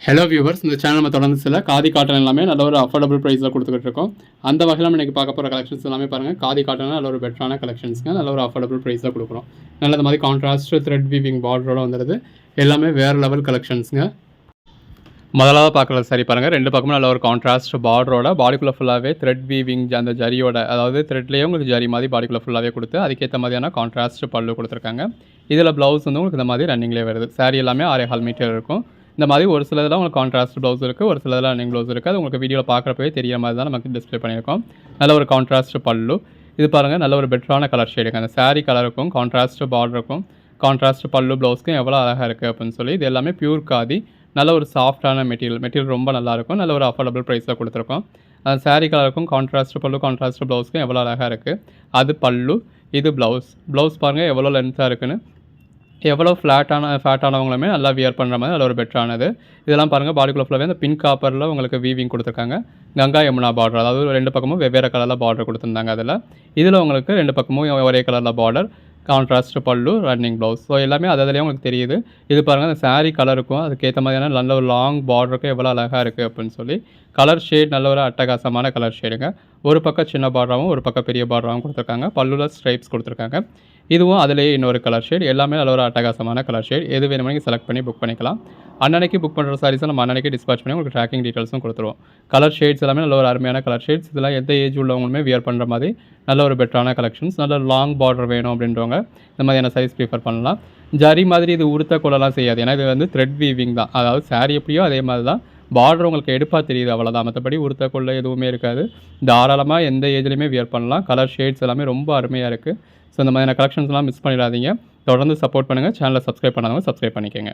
Hello viewers, இந்த channel நம்ம தொடர்ந்து சில காதி காட்டன் எல்லாமே நல்ல ஒரு அஃபோர்டபுள் ப்ரைஸில் கொடுத்துக்கிட்டு இருக்கோம். அந்த வகையில் நம்ம இன்றைக்கி பார்க்க போகிற கலெக்ஷன்ஸ் எல்லாமே பாருங்கள். காதி காட்டன் நல்ல ஒரு பெட்டரான கலெக்ஷன்ஸ்ங்க, நல்ல ஒரு அஃபோர்டபுள் ப்ரைஸில் கொடுக்குறோம். நல்ல இந்த மாதிரி கான்ட்ராஸ்ட் த்ரெட் வீவிங் பார்டரோட வந்துடுது. எல்லாமே வேறு லெவல் கலெக்ஷன்ஸுங்க. முதலாவது பார்க்குறது சரி பாருங்கள். ரெண்டு பக்கமும் நல்ல ஒரு கான்ட்ராஸ்ட் பார்டரோட பாடிக்குள்ளே ஃபுல்லாகவே த்ரெட் வீவிங் அந்த ஜரியோட, அதாவது த்ரெட்லேயே உங்களுக்கு ஜரி மாதிரி பாடிக்குள்ளே ஃபுல்லாகவே கொடுத்து அதுக்கேற்ற மாதிரியான கான்ட்ராஸ்ட் பல்லு கொடுத்துருக்காங்க. இதில் ப்ளவுஸ் வந்து உங்களுக்கு இந்த மாதிரி ரன்னிங்லேயே வருது. சாரீ எல்லாமே 6.5 மீட்டர் இருக்கும். இந்த மாதிரி ஒரு சிலதில் உங்களுக்கு கான்ட்ராஸ்ட் ப்ளவுஸ் இருக்குது, ஒரு சிலதில் ரன்னிங் ப்ளவுஸ் இருக்குது. அது உங்களுக்கு வீடியோவில் பார்க்குறப்பவே தெரியிற மாதிரி தான் நமக்கு டிஸ்பிளே பண்ணியிருக்கோம். நல்ல ஒரு கான்ட்ராஸ்ட் பல்லு. இது பாருங்கள், நல்ல ஒரு பெட்டரான கலர் ஷேடுங்க. அந்த சாரீ கலருக்கும் கான்ட்ராஸ்ட் பார்டருக்கும் கான்ட்ராஸ்ட் பல்லு ப்ளவுஸ்க்கும் எவ்வளோ அழகாக இருக்குது அப்படின்னு சொல்லி. இது எல்லாமே பியூர் காதி. நல்ல ஒரு சாஃப்டான மெட்டீரியல் ரொம்ப நல்லாயிருக்கும். நல்ல ஒரு அஃபோர்டபுள் ப்ரைஸில் கொடுத்துருக்கோம். அந்த சாரீ கலருக்கும் கான்ட்ராஸ்ட் பல்லு கான்ட்ராஸ்ட் ப்ளவுஸ்க்கும் எவ்வளோ அழகாக இருக்குது. அது பல்லு, இது ப்ளவுஸ் பாருங்கள் எவ்வளோ லென்த்தாக இருக்குன்னு. எவ்வளோ ஃபேட்டானவங்களுமே நல்லா வியர் பண்ணுற மாதிரி நல்ல ஒரு பெட்டரானது. இதெல்லாம் பாருங்கள், பாடிக்குள்ளே ஃபுல்லாகவே அந்த பிங்க் காப்பரில் உங்களுக்கு வீவிங் கொடுத்துருக்காங்க. கங்கா யமுனா பார்டர், அதாவது ரெண்டு பக்கமும் வெவ்வேறு கலரில் பார்டர் கொடுத்துருந்தாங்க. இதில் உங்களுக்கு ரெண்டு பக்கமும் ஒரே கலரில் பார்டர், கான்ட்ராஸ்ட் பல்லு, ரன்னிங் ப்ளவுஸ். ஸோ எல்லாமே அதுலேயே உங்களுக்கு தெரியுது. இது பாருங்கள், அந்த சாரீ கலருக்கும் அதுக்கேற்ற மாதிரியான நல்ல ஒரு லாங் பார்டருக்கும் எவ்வளோ அழகாக இருக்குது அப்படின்னு சொல்லி. கலர் ஷேட் நல்ல ஒரு அட்டகாசமான கலர் ஷேடுங்க. ஒரு பக்கம் சின்ன பார்டராகவும் ஒரு பக்கம் பெரிய பார்டராகவும் கொடுத்துருக்காங்க. பல்லுவில் ஸ்ட்ரைப்ஸ் கொடுத்துருக்காங்க. இதுவும் அதிலேயே இன்னொரு கலர் ஷேட். எல்லாமே நல்ல ஒரு அட்டகாசமான கலர் ஷேட். எது வேணுமோ நீங்கள் செலக்ட் பண்ணி புக் பண்ணிக்கலாம். அன்னன்னைக்கு புக் பண்ணுற சாரீஸை நம்ம அன்னன்னைக்கு டிஸ்பேச் பண்ணி உங்களுக்கு ட்ராக்கிங் டீட்டெயில்ஸும் கொடுத்துருவோம். கலர் ஷேட்ஸ் எல்லாமே நல்ல ஒரு அருமையான கலர் ஷேட்ஸ். இதெல்லாம் எந்த ஏஜ் உள்ளவங்களுமே வியர் பண்ணுற மாதிரி நல்ல ஒரு பெட்டரான கலெக்ஷன்ஸ். நல்ல லாங் பார்டர் வேணும் அப்படின்றவங்க இந்த மாதிரியான சைஸ் ப்ரிஃபர் பண்ணலாம். ஜரி மாதிரி இது உடுத்த கொள்ளலாம் செய்யாது. ஏன்னா இது வந்து த்ரெட் வீவிங் தான். அதாவது சாரீ எப்படியோ அதே மாதிரி தான். பார்டர் உங்களுக்கு எடுப்பாக தெரியுது, அவ்வளோதான். மற்றபடி உடுத்த கொள்ள எதுவுமே இருக்காது. தாராளமாக எந்த ஏஜ்லையுமே வியர் பண்ணலாம். கலர் ஷேட்ஸ் எல்லாமே ரொம்ப அருமையாக இருக்குது. ஸோ இந்த மாதிரியான கலெக்ஷன்ஸ்லாம் மிஸ் பண்ணிடாதீங்க. தொடர்ந்து சப்போர்ட் பண்ணுங்கள். சேனலை சப்ஸ்கிரைப் பண்ணாதவங்க சப்ஸ்கிரைப் பண்ணிக்கோங்க.